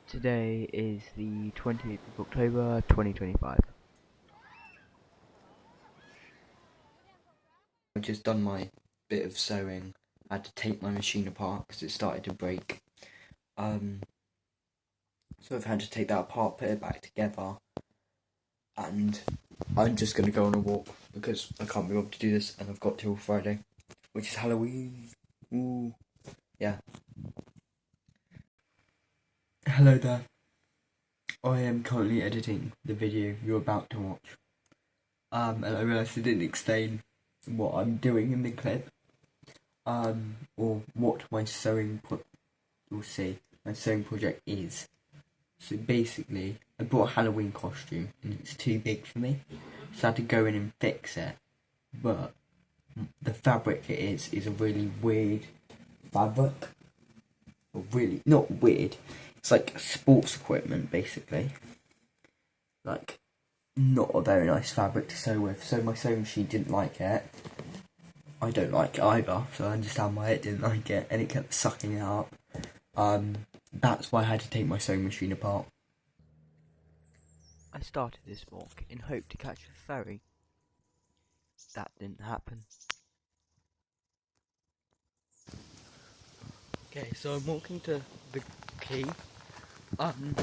Today is the 28th of October 2025. I've just done my bit of sewing. I had to take my machine apart because it started to break. So I've had to take that apart, put it back together, and I'm just going to go on a walk because I can't be able to do this, and I've got till Friday, which is Halloween. Ooh, yeah. Hello there. I am currently editing the video you're about to watch. And I realised I didn't explain what I'm doing in the clip. Or what my sewing my sewing project is. So basically, I bought a Halloween costume and it's too big for me, so I had to go in and fix it. But the fabric it is a really weird fabric. Or really, not weird. It's like sports equipment, basically. Like, not a very nice fabric to sew with. So my sewing machine didn't like it. I don't like it either, so I understand why it didn't like it, and it kept sucking it up. That's why I had to take my sewing machine apart. I started this walk in hope to catch a ferry. That didn't happen. Okay, so I'm walking to the quay, and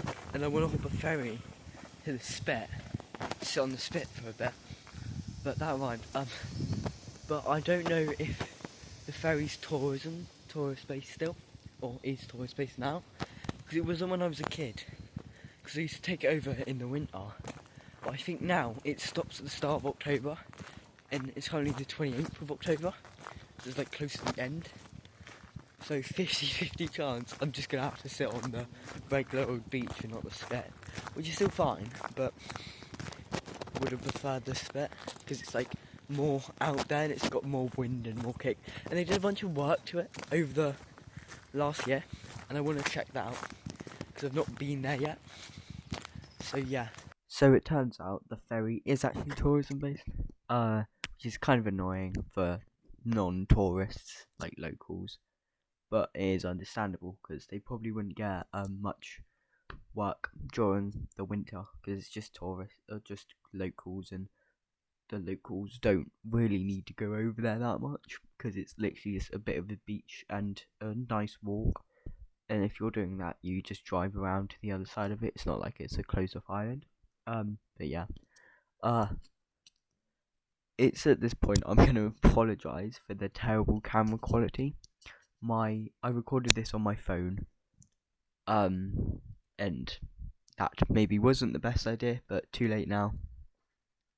I want to hop a ferry to the Spit, sit on the Spit for a bit, but that rhymed. But I don't know if the ferry's tourist based still, or is tourist based now, because it wasn't when I was a kid. Because I used to take it over in the winter, but I think now it stops at the start of October, and it's currently the 28th of October, so it's like close to the end. So 50-50 chance I'm just going to have to sit on the regular old beach and not the Spit, which is still fine, but I would have preferred the Spit, because it's like more out there and it's got more wind and more kick, and they did a bunch of work to it over the last year, and I want to check that out, because I've not been there yet. So yeah. So it turns out the ferry is actually tourism based, which is kind of annoying for non-tourists, like locals, but it is understandable because they probably wouldn't get much work during the winter because it's just tourists or just locals, and the locals don't really need to go over there that much because it's literally just a bit of a beach and a nice walk. And if you're doing that, you just drive around to the other side of it. It's not like it's a closed off island. But yeah. It's at this point I'm gonna apologise for the terrible camera quality. I recorded this on my phone. And that maybe wasn't the best idea, but too late now.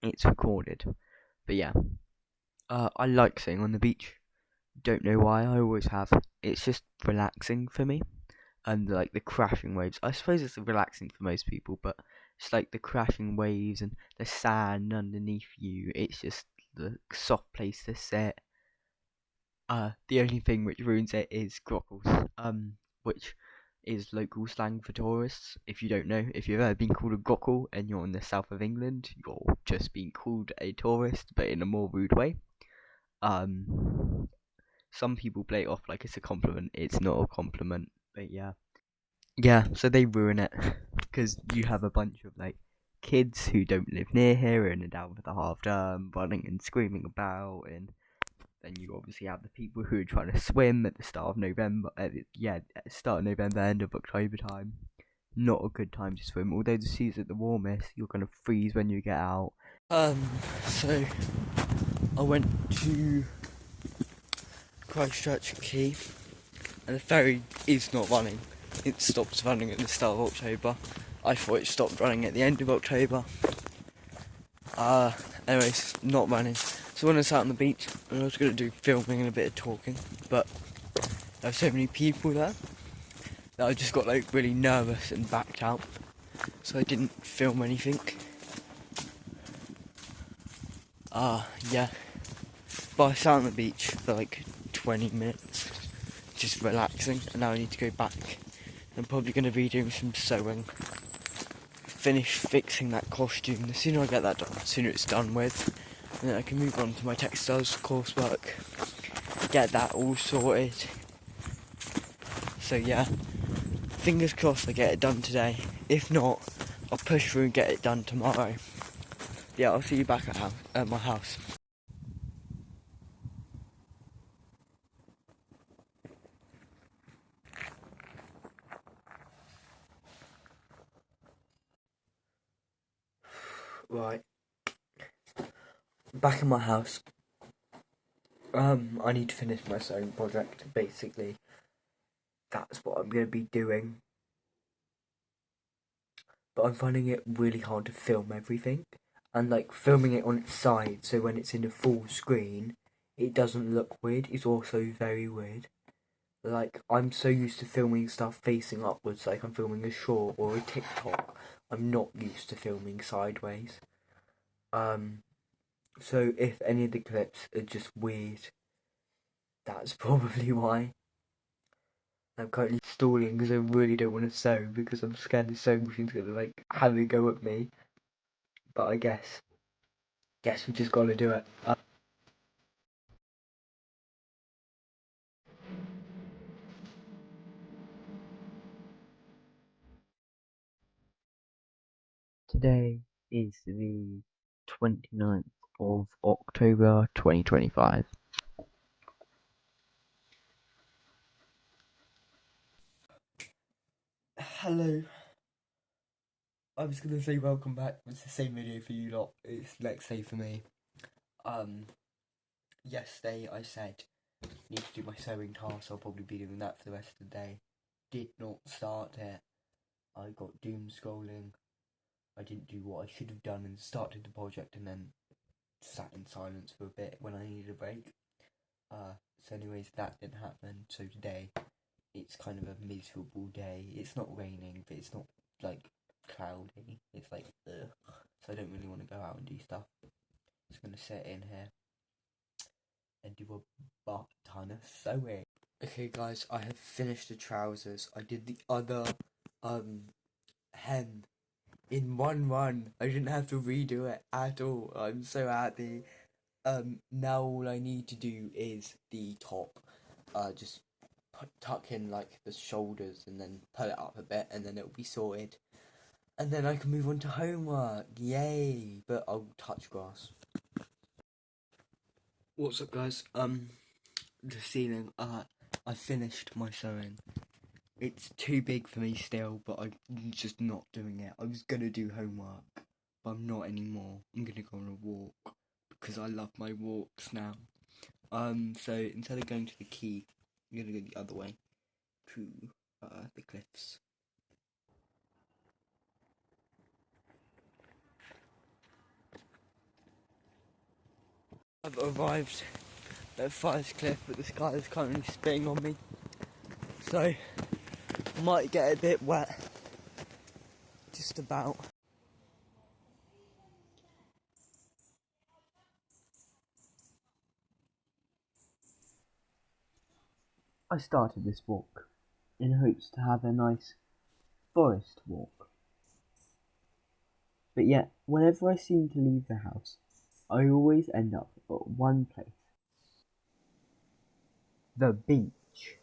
It's recorded. But yeah. I like sitting on the beach. Don't know why, I always have. It's just relaxing for me. And like the crashing waves. I suppose it's relaxing for most people, but it's like the crashing waves and the sand underneath you. It's just the soft place to sit. The only thing which ruins it is grockles, which is local slang for tourists. If you don't know, if you've ever been called a grockle and you're in the south of England, you're just being called a tourist, but in a more rude way. Some people play it off like it's a compliment. It's not a compliment, but yeah. Yeah, so they ruin it because you have a bunch of like kids who don't live near here and are down for the half term, running and screaming about, and then you obviously have the people who are trying to swim at the start of November. At the start of November, end of October time. Not a good time to swim. Although the sea's at the warmest, you're gonna freeze when you get out. So I went to Christchurch Quay, and the ferry is not running. It stops running at the start of October. I thought it stopped running at the end of October. Anyways, not running. So when I sat on the beach, I was going to do filming and a bit of talking, but there were so many people there that I just got like really nervous and backed out. So I didn't film anything. Yeah. But I sat on the beach for like 20 minutes, just relaxing, and now I need to go back. I'm probably going to be doing some sewing. Finish fixing that costume. The sooner I get that done, the sooner it's done with. And then I can move on to my textiles coursework. Get that all sorted. So yeah, fingers crossed I get it done today. If not, I'll push through and get it done tomorrow. Yeah, I'll see you back at my house. Right. Back in my house. I need to finish my sewing project, basically. That's what I'm going to be doing. But I'm finding it really hard to film everything. And like filming it on its side, so when it's in a full screen, it doesn't look weird. It's also very weird. Like, I'm so used to filming stuff facing upwards, like I'm filming a short or a TikTok. I'm not used to filming sideways. So if any of the clips are just weird, that's probably why. I'm currently stalling because I really don't want to sew because I'm scared the sewing machine's gonna like have a go at me. But I guess we just gotta do it. Today is the 29th of October 2025. Hello. I was gonna say welcome back. It's the same video for you lot. It's next day for me. Yesterday I said need to do my sewing task. I'll probably be doing that for the rest of the day. Did not start it. I got doom scrolling. I didn't do what I should have done and started the project and then sat in silence for a bit when I needed a break. So anyways, that didn't happen. So today, it's kind of a miserable day. It's not raining, but it's not like cloudy. It's like ugh. So I don't really want to go out and do stuff. Just gonna sit in here and do a butt ton of sewing. Okay, guys, I have finished the trousers. I did the other hem in one run. I didn't have to redo it at all. I'm so happy. Now all I need to do is the top. Just tuck in like the shoulders and then pull it up a bit and then it'll be sorted. And then I can move on to homework. Yay! But I'll touch grass. What's up, guys? The ceiling. I finished my sewing. It's too big for me still, but I'm just not doing it. I was gonna do homework, but I'm not anymore. I'm gonna go on a walk because I love my walks now. So instead of going to the quay, I'm gonna go the other way to the cliffs. I've arrived at Forest Cliff, but the sky is currently spitting on me, so I might get a bit wet. Just about. I started this walk in hopes to have a nice forest walk. But yet, whenever I seem to leave the house, I always end up at one place. The beach.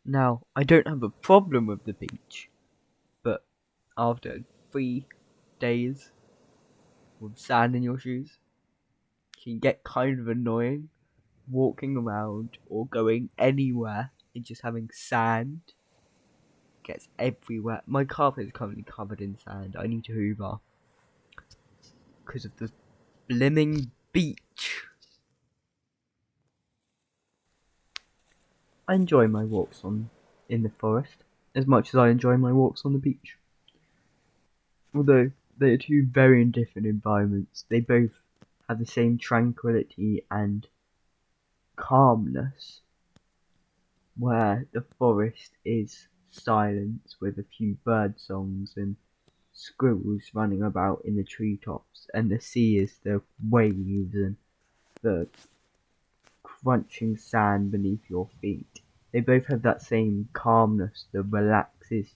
Now, I don't have a problem with the beach, but after 3 days with sand in your shoes, it can get kind of annoying walking around or going anywhere and just having sand. Gets everywhere. My carpet is currently covered in sand. I need to hoover because of the blimming beach. I enjoy my walks in the forest as much as I enjoy my walks on the beach. Although they are two very different environments, they both have the same tranquility and calmness, where the forest is silence with a few bird songs and squirrels running about in the treetops, and the sea is the waves and the crunching sand beneath your feet. They both have that same calmness that relaxes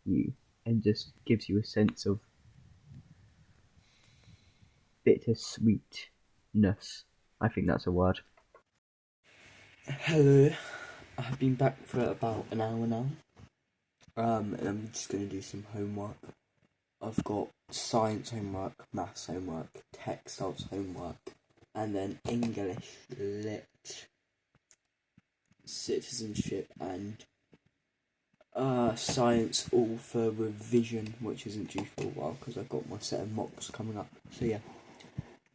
you and just gives you a sense of bittersweetness. I think that's a word. Hello. I've been back for about an hour now. And I'm just gonna do some homework. I've got science homework, maths homework, textiles homework, and then English, lit, citizenship, and science all for revision, which isn't due for a while because I've got my set of mocks coming up. So yeah,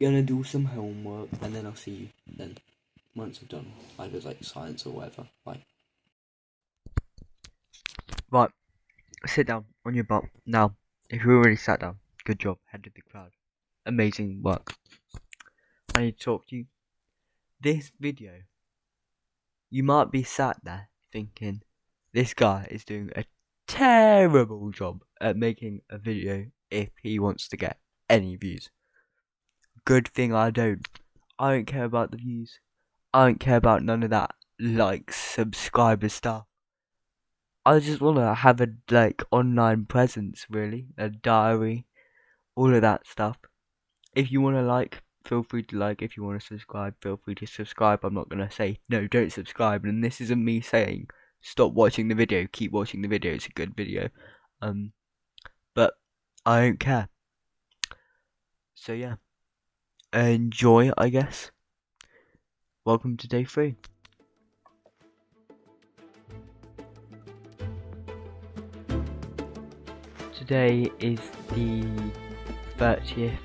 gonna do some homework, and then I'll see you then once I've done either like science or whatever. Bye. Right, sit down on your butt. Now, if you already sat down, good job, head to the crowd. Amazing work. I need to talk to you. This video, you might be sat there thinking, this guy is doing a terrible job at making a video if he wants to get any views. Good thing I don't. I don't care about the views. I don't care about none of that, like, subscriber stuff. I just want to have a, like, online presence, really. A diary, all of that stuff. If you want to like, feel free to like. If you want to subscribe, feel free to subscribe. I'm not going to say, no, don't subscribe. And this isn't me saying, stop watching the video, keep watching the video, it's a good video. But I don't care. So yeah, enjoy, I guess. Welcome to day 3. Today is the 30th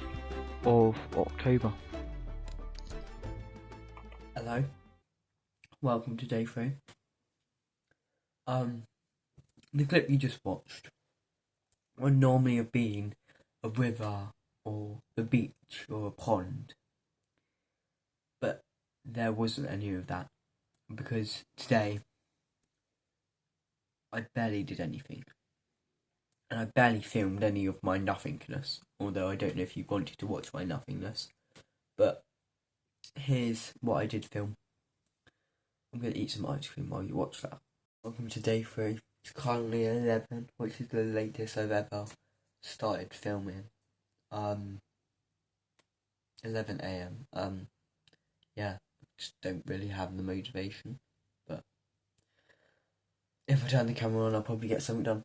of October. Hello. Welcome to day 3. The clip you just watched would normally have been a river or the beach or a pond, but there wasn't any of that because today I barely did anything, and I barely filmed any of my nothingness, although I don't know if you wanted to watch my nothingness, but here's what I did film. I'm going to eat some ice cream while you watch that. Welcome to day 3. It's currently 11, which is the latest I've ever started filming. 11 AM. Yeah, just don't really have the motivation, but if I turn the camera on, I'll probably get something done.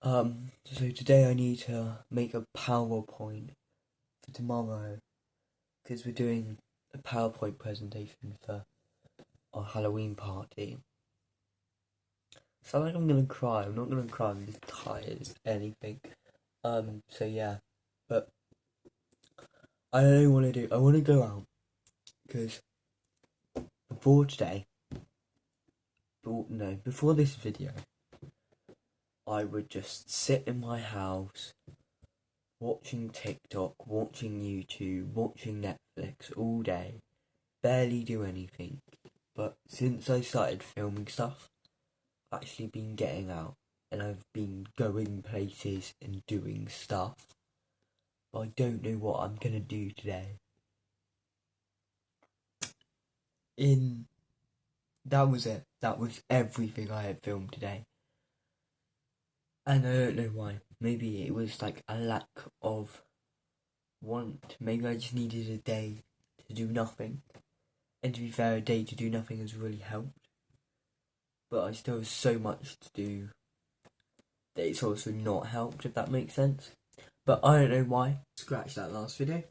So today I need to make a PowerPoint for tomorrow, because we're doing a PowerPoint presentation for our Halloween party. So like I'm gonna cry. I'm not gonna cry, I'm just tired as anything. So yeah, but I don't know what to do. I want to go out, because before this video, I would just sit in my house, watching TikTok, watching YouTube, watching Netflix all day, barely do anything. But since I started filming stuff, I've actually been getting out, and I've been going places and doing stuff. But I don't know what I'm gonna do today. That was it. That was everything I had filmed today. And I don't know why. Maybe it was like a lack of want. Maybe I just needed a day to do nothing. And to be fair, a day to do nothing has really helped. But I still have so much to do that it's also not helped, if that makes sense. But I don't know why. Scratch that last video.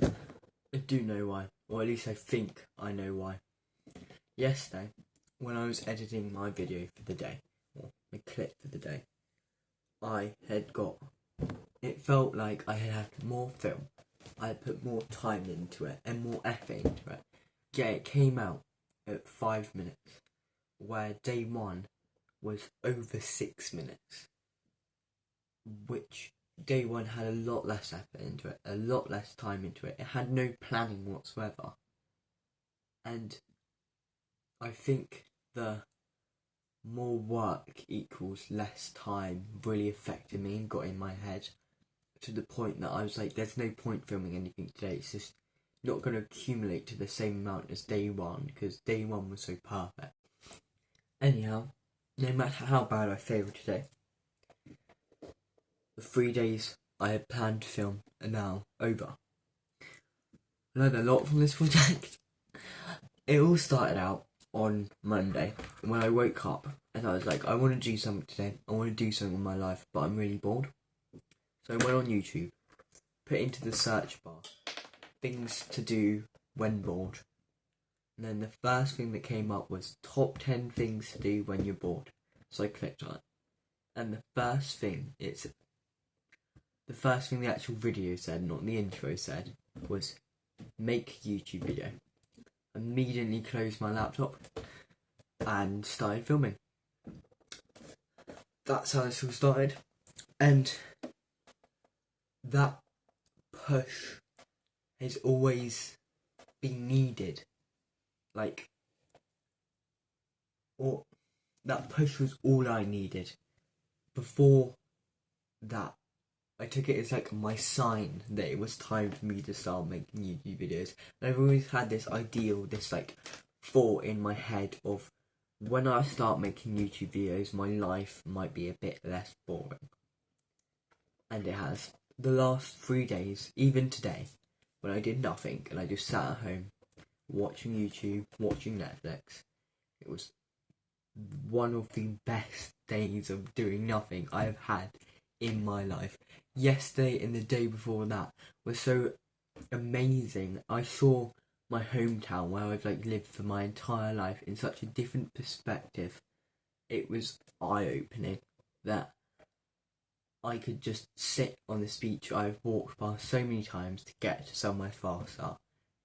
I do know why. Or at least I think I know why. Yesterday, when I was editing my video for the day, or my clip for the day, it felt like I had had more film. I had put more time into it and more effort into it. Yeah, it came out at 5 minutes, where day 1 was over 6 minutes, which day 1 had a lot less effort into it, a lot less time into it. It had no planning whatsoever. And I think the more work equals less time really affected me and got in my head, to the point that I was like, there's no point filming anything today. It's just not going to accumulate to the same amount as day 1, because day 1 was so perfect. Anyhow, no matter how bad I failed today, the 3 days I had planned to film are now over. I learned a lot from this project. It all started out on Monday when I woke up and I was like, I want to do something today. I want to do something in my life, but I'm really bored. So I went on YouTube, put into the search bar things to do when bored. And then the first thing that came up was top 10 things to do when you're bored. So I clicked on it. And the first thing the actual video said, not the intro said, was make YouTube video. Immediately closed my laptop and started filming. That's how this all started. And that push has always been needed. That push was all I needed. Before that, I took it as like my sign that it was time for me to start making YouTube videos. And I've always had this ideal, this like thought in my head of when I start making YouTube videos, my life might be a bit less boring. And it has. The last 3 days, even today, when I did nothing and I just sat at home watching YouTube, watching Netflix, it was one of the best days of doing nothing I have had in my life. Yesterday and the day before that were so amazing. I saw my hometown where I've lived for my entire life in such a different perspective. It was eye-opening that I could just sit on this beach I've walked past so many times to get to somewhere faster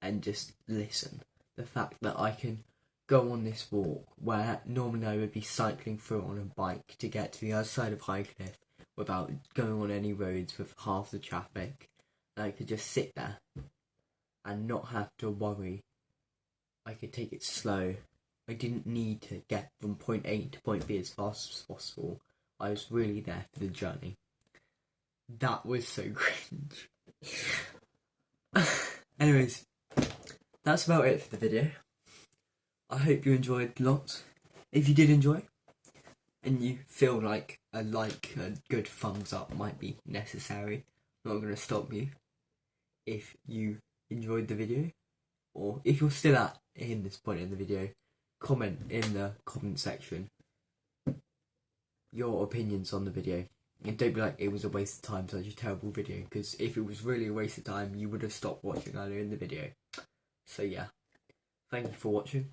and just listen. The fact that I can go on this walk where normally I would be cycling through on a bike to get to the other side of Highcliffe without going on any roads with half the traffic. And I could just sit there and not have to worry. I could take it slow. I didn't need to get from point A to point B as fast as possible. I was really there for the journey. That was so cringe. Anyways, that's about it for the video. I hope you enjoyed lots. If you did enjoy, and you feel like a good thumbs up might be necessary, I'm not going to stop you. If you enjoyed the video, or if you're still in this point in the video, comment in the comment section your opinions on the video. And don't be like, it was a waste of time, such a terrible video, because if it was really a waste of time, you would have stopped watching earlier in the video. So yeah, thank you for watching.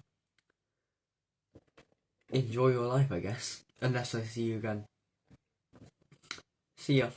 Enjoy your life, I guess, unless I see you again. See ya.